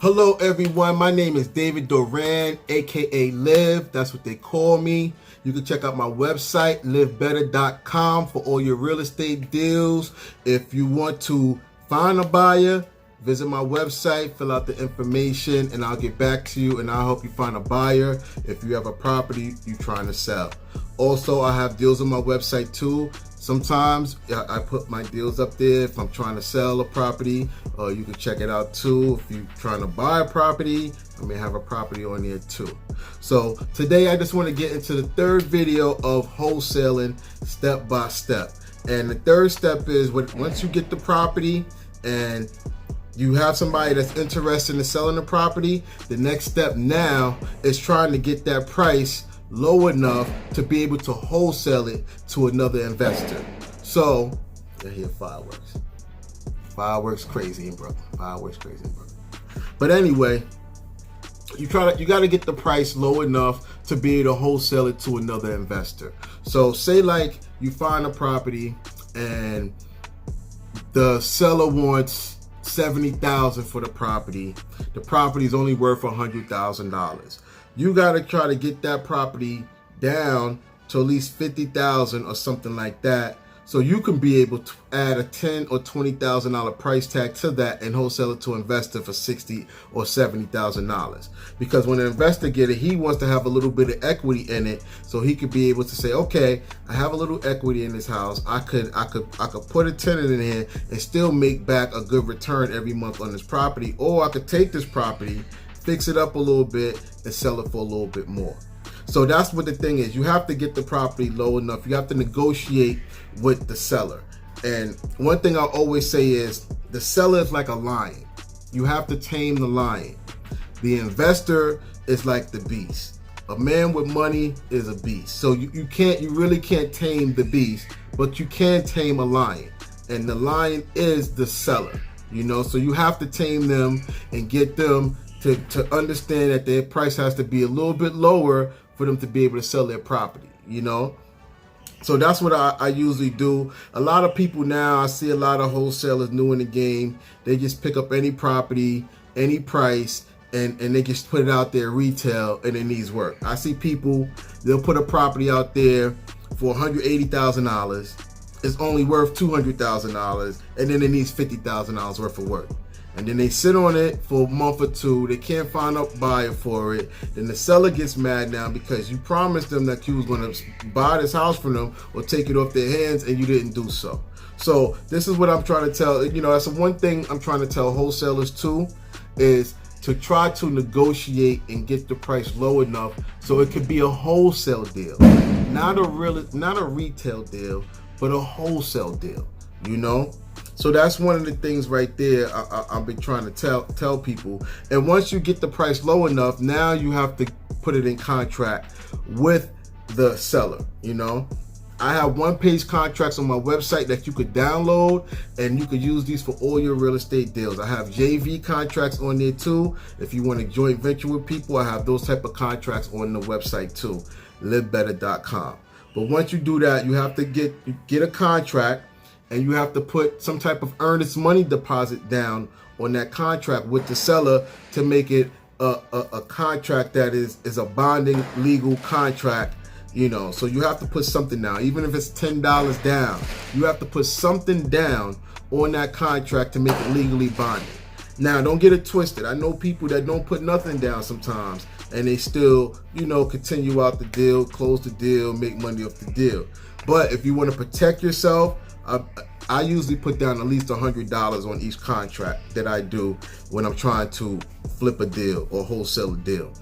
Hello everyone, my name is David Duran, aka Live, that's what they call me. You can check out my website, livebetter.com, for all your real estate deals. If you want to find a buyer, visit my website, fill out the information, and I'll get back to you and I'll help you find a buyer if you have a property you're trying to sell. Also, I have deals on my website too. Sometimes I put my deals up there if I'm trying to sell a property. You can check it out too. If you're trying to buy a property, I may have a property on there too. So today I just want to get into the third video of wholesaling step by step. And the third step is once you get the property and you have somebody that's interested in selling the property, the next step now is trying to get that price low enough to be able to wholesale it to another investor. So, I hear fireworks. Fireworks crazy in Brooklyn. Fireworks crazy in Brooklyn. But anyway, you got to get the price low enough to be able to wholesale it to another investor. So, say like you find a property and the seller wants $70,000 for the property. The property is only worth $100,000. You got to try to get that property down to at least $50,000 or something like that, so you can be able to add a $10,000 or $20,000 price tag to that and wholesale it to an investor for $60,000 or $70,000. Because when an investor get it, he wants to have a little bit of equity in it, so he could be able to say, okay, I have a little equity in this house. I could put a tenant in here and still make back a good return every month on this property, or I could take this property, fix it up a little bit, and sell it for a little bit more. So that's what the thing is. You have to get the property low enough. You have to negotiate with the seller. And one thing I always say is the seller is like a lion. You have to tame the lion. The investor is like the beast. A man with money is a beast. So you really can't tame the beast, but you can tame a lion. And the lion is the seller. So you have to tame them and get them to understand that their price has to be a little bit lower for them to be able to sell their property, So that's what I usually do. A lot of people now, I see a lot of wholesalers new in the game. They just pick up any property, any price, and they just put it out there retail, and it needs work. I see people, they'll put a property out there for $180,000. It's only worth $200,000, and then it needs $50,000 worth of work. And then they sit on it for a month or two. They can't find a buyer for it. Then the seller gets mad now because you promised them that you was going to buy this house from them or take it off their hands, and you didn't do so. So this is what I'm trying to tell. That's the one thing I'm trying to tell wholesalers too, is to try to negotiate and get the price low enough so it could be a wholesale deal, not a retail deal, but a wholesale deal. So that's one of the things right there I've been trying to tell people. And once you get the price low enough, now you have to put it in contract with the seller. I have one-page contracts on my website that you could download, and you could use these for all your real estate deals. I have JV contracts on there too. If you want to joint venture with people, I have those type of contracts on the website too, livebetter.com. But once you do that, you have to get a contract, and you have to put some type of earnest money deposit down on that contract with the seller to make it a contract that is a binding legal contract. So you have to put something down, even if it's $10 down. You have to put something down on that contract to make it legally binding. Now, don't get it twisted. I know people that don't put nothing down sometimes, and they still, continue out the deal, close the deal, make money off the deal. But if you want to protect yourself, I usually put down at least $100 on each contract that I do when I'm trying to flip a deal or wholesale a deal.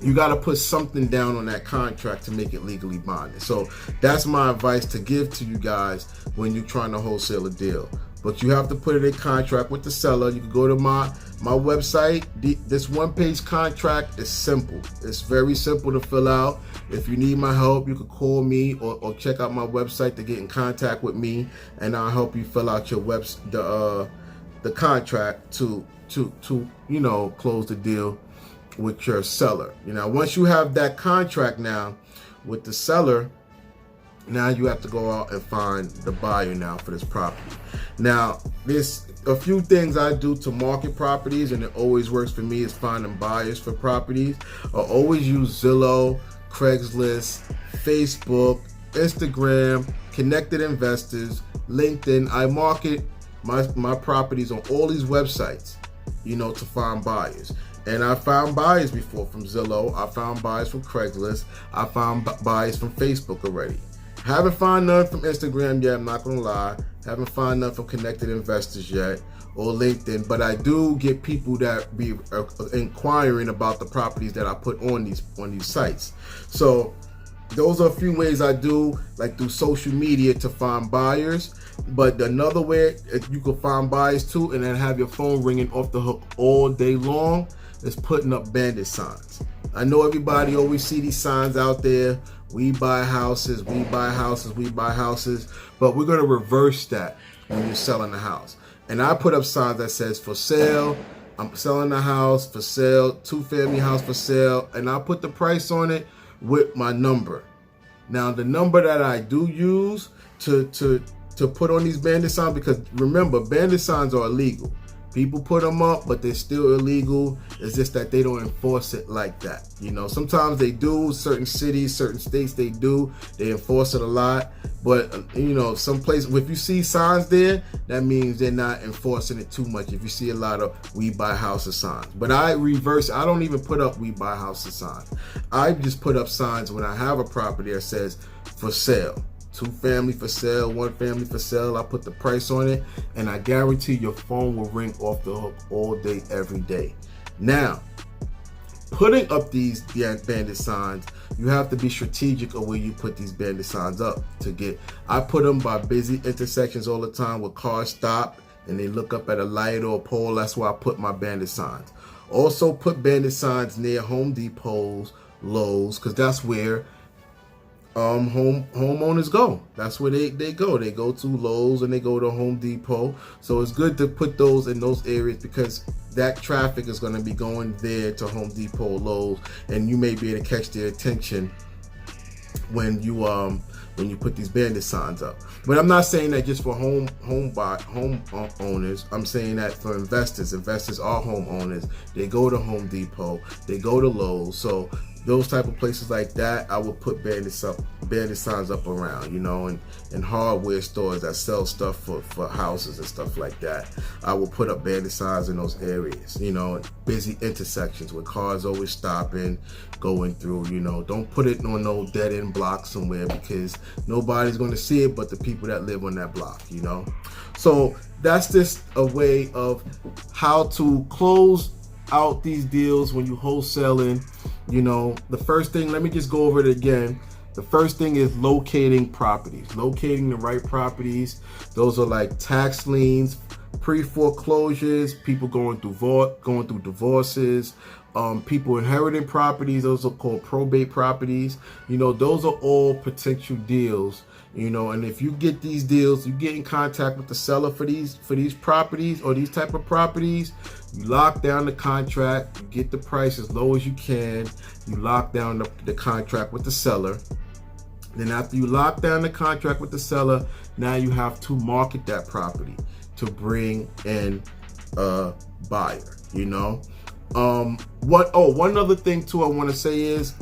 You got to put something down on that contract to make it legally binding. So that's my advice to give to you guys when you're trying to wholesale a deal. But you have to put it in contract with the seller. You can go to my website. This one-page contract is simple. It's very simple to fill out. If you need my help, you can call me or check out my website to get in contact with me, and I'll help you fill out your the contract to close the deal with your seller. Once you have that contract now with the seller, now you have to go out and find the buyer now for this property. Now, this a few things I do to market properties, and it always works for me, is finding buyers for properties. I always use Zillow, Craigslist, Facebook, Instagram, Connected Investors, LinkedIn. I market my properties on all these websites, to find buyers. And I found buyers before from Zillow. I found buyers from Craigslist. I found buyers from Facebook already. Haven't found none from Instagram yet, I'm not gonna lie. Haven't found none from Connected Investors yet, or LinkedIn, but I do get people that be inquiring about the properties that I put on these sites. So those are a few ways I do, like through social media, to find buyers. But another way you can find buyers too, and then have your phone ringing off the hook all day long, is putting up bandit signs. I know everybody always see these signs out there. We buy houses, we buy houses, we buy houses. But we're going to reverse that when you're selling a house. And I put up signs that says for sale, I'm selling a house for sale, 2-family house for sale, and I put the price on it with my number. Now, the number that I do use to put on these bandit signs, because remember, bandit signs are illegal. People put them up, but they're still illegal. It's just that they don't enforce it like that. Sometimes they do. Certain cities, certain states, they do. They enforce it a lot. But, some places, if you see signs there, that means they're not enforcing it too much. If you see a lot of we buy houses signs. But I reverse. I don't even put up we buy houses signs. I just put up signs when I have a property that says for sale. 2-family for sale, 1-family for sale. I put the price on it, and I guarantee your phone will ring off the hook all day, every day. Now, putting up these bandit signs, you have to be strategic of where you put these bandit signs up to get. I put them by busy intersections all the time where cars stop and they look up at a light or a pole. That's where I put my bandit signs. Also put bandit signs near Home Depots, Lowe's, because that's where homeowners go. That's where they go. They go to Lowe's and they go to Home Depot. So it's good to put those in those areas, because that traffic is going to be going there to Home Depot, Lowe's, and you may be able to catch their attention when you put these bandit signs up. But I'm not saying that just for home owners. I'm saying that for investors. Investors are homeowners. They go to Home Depot. They go to Lowe's. So those type of places like that, I would put bandit signs up around, and hardware stores that sell stuff for houses and stuff like that. I will put up bandit signs in those areas, and busy intersections where cars always stopping, going through, Don't put it on no dead end block somewhere, because nobody's going to see it but the people that live on that block, So that's just a way of how to close out these deals when you wholesaling. The first thing, let me just go over it again. The first thing is locating properties, locating the right properties. Those are like tax liens, pre-foreclosures, people going through divorces, people inheriting properties. Those are called probate properties. Those are all potential deals. And if you get these deals, you get in contact with the seller for these properties or these type of properties. You lock down the contract, you get the price as low as you can. You lock down the contract with the seller. Then after you lock down the contract with the seller, now you have to market that property to bring in a buyer. One other thing too I want to say is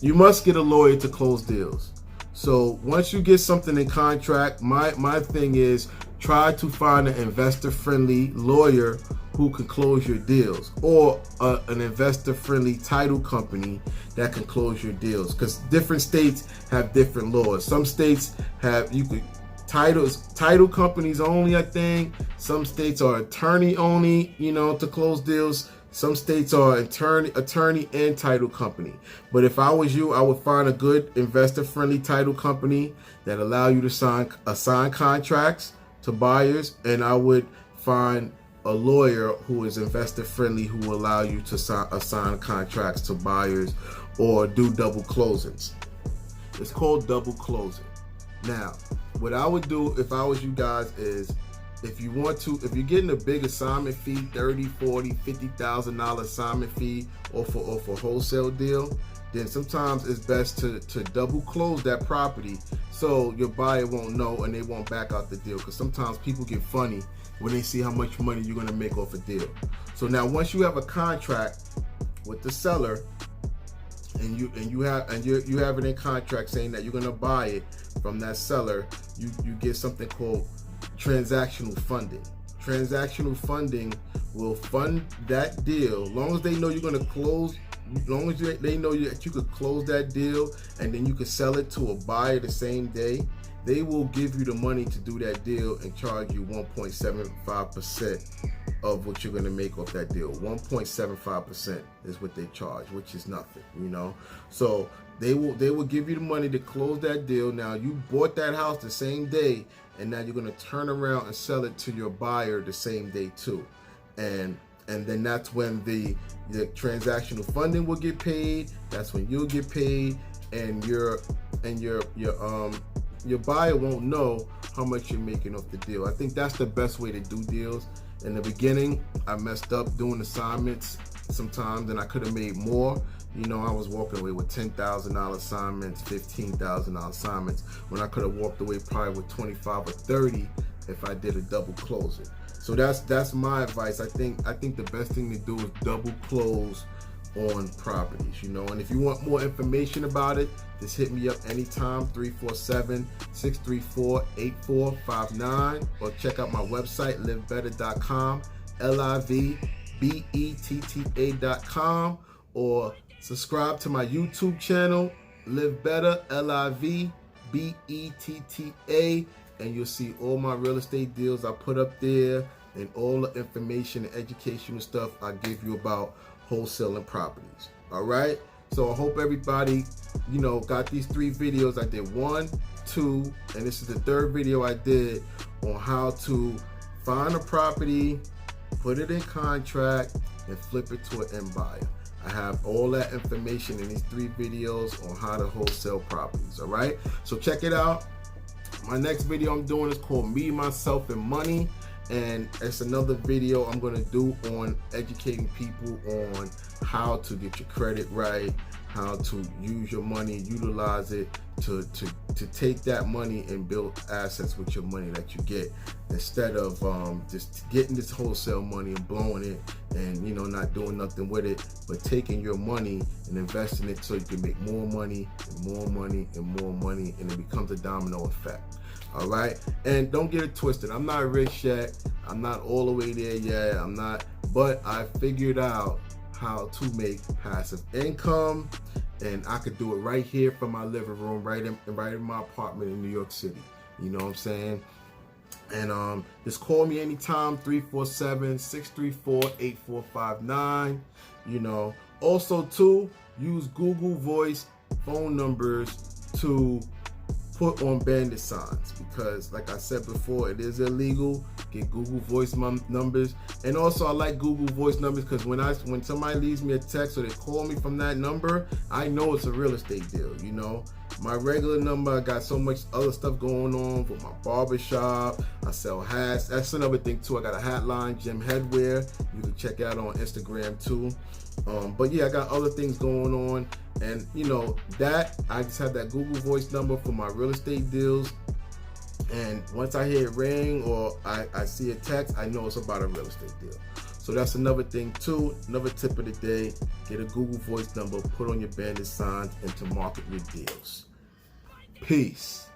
you must get a lawyer to close deals. So once you get something in contract, my thing is try to find an investor-friendly lawyer who can close your deals, or an investor-friendly title company that can close your deals, because different states have different laws. Some states have title companies only, I think. Some states are attorney only, to close deals. Some states are attorney and title company. But if I was you, I would find a good investor-friendly title company that allow you to assign contracts to buyers, and I would find a lawyer who is investor-friendly who will allow you to assign contracts to buyers or do double closings. It's called double closing. Now, what I would do if I was you guys is if you want to, if you're getting a big assignment fee, $30,000, $40,000, $50,000 assignment fee off a wholesale deal, then sometimes it's best to double close that property so your buyer won't know and they won't back out the deal. Because sometimes people get funny when they see how much money you're gonna make off a deal. So now once you have a contract with the seller and you have it in contract saying that you're gonna buy it from that seller, you get something called transactional funding. Transactional funding will fund that deal as long as they know you're gonna close. As long as they know that you could close that deal and then you could sell it to a buyer the same day, they will give you the money to do that deal and charge you 1.75% of what you're going to make off that deal. 1.75% is what they charge, which is nothing, you know. So they will give you the money to close that deal. Now you bought that house the same day, and now you're going to turn around and sell it to your buyer the same day too, and then that's when the transactional funding will get paid. That's when you'll get paid, and your buyer won't know how much you're making off the deal. I think that's the best way to do deals. In the beginning, I messed up doing assignments sometimes, and I could have made more. You know, I was walking away with $10,000 assignments, $15,000 assignments, when I could have walked away probably with 25 or 30 if I did a double closing. So that's my advice. I think the best thing to do is double close on properties, you know. And if you want more information about it, just hit me up anytime, 347-634-8459, or check out my website, livebetter.com, livebetta.com, or subscribe to my YouTube channel, Live Better, LIVBETTA, and you'll see all my real estate deals I put up there, and all the information and educational stuff I give you about wholesaling properties. All right, so I hope everybody, you know, got these 3 videos. I did 1, 2, and this is the 3rd video I did on how to find a property, put it in contract, and flip it to an end buyer. I have all that information in these 3 videos on how to wholesale properties. All right, so check it out. My next video I'm doing is called Me, Myself, and Money, and it's another video I'm going to do on educating people on how to get your credit right, how to use your money, utilize it to take that money and build assets with your money that you get, instead of just getting this wholesale money and blowing it and, you know, not doing nothing with it, but taking your money and investing it so you can make more money and more money and more money, and it becomes a domino effect. All right, and don't get it twisted. I'm not rich yet. I'm not all the way there yet. I'm not, but I figured out how to make passive income, and I could do it right here from my living room, right in my apartment in New York City. You know what I'm saying? And just call me anytime, 347-634-8459. You know, also too, use Google Voice phone numbers to put on Bandit Signs, because like I said before, it is illegal. Get Google Voice numbers. And also I like Google Voice numbers because when somebody leaves me a text or they call me from that number, I know it's a real estate deal. You know, my regular number, I got so much other stuff going on with my barbershop. I sell hats. That's another thing too. I got a hat line, Jim Headwear. You can check out on Instagram too. But yeah, I got other things going on, and you know that I just have that Google Voice number for my real estate deals. And once I hear it ring or I see a text, I know it's about a real estate deal. So that's another thing too. Another tip of the day: get a Google Voice number, put on your Bandit Signs, and to market your deals. Peace.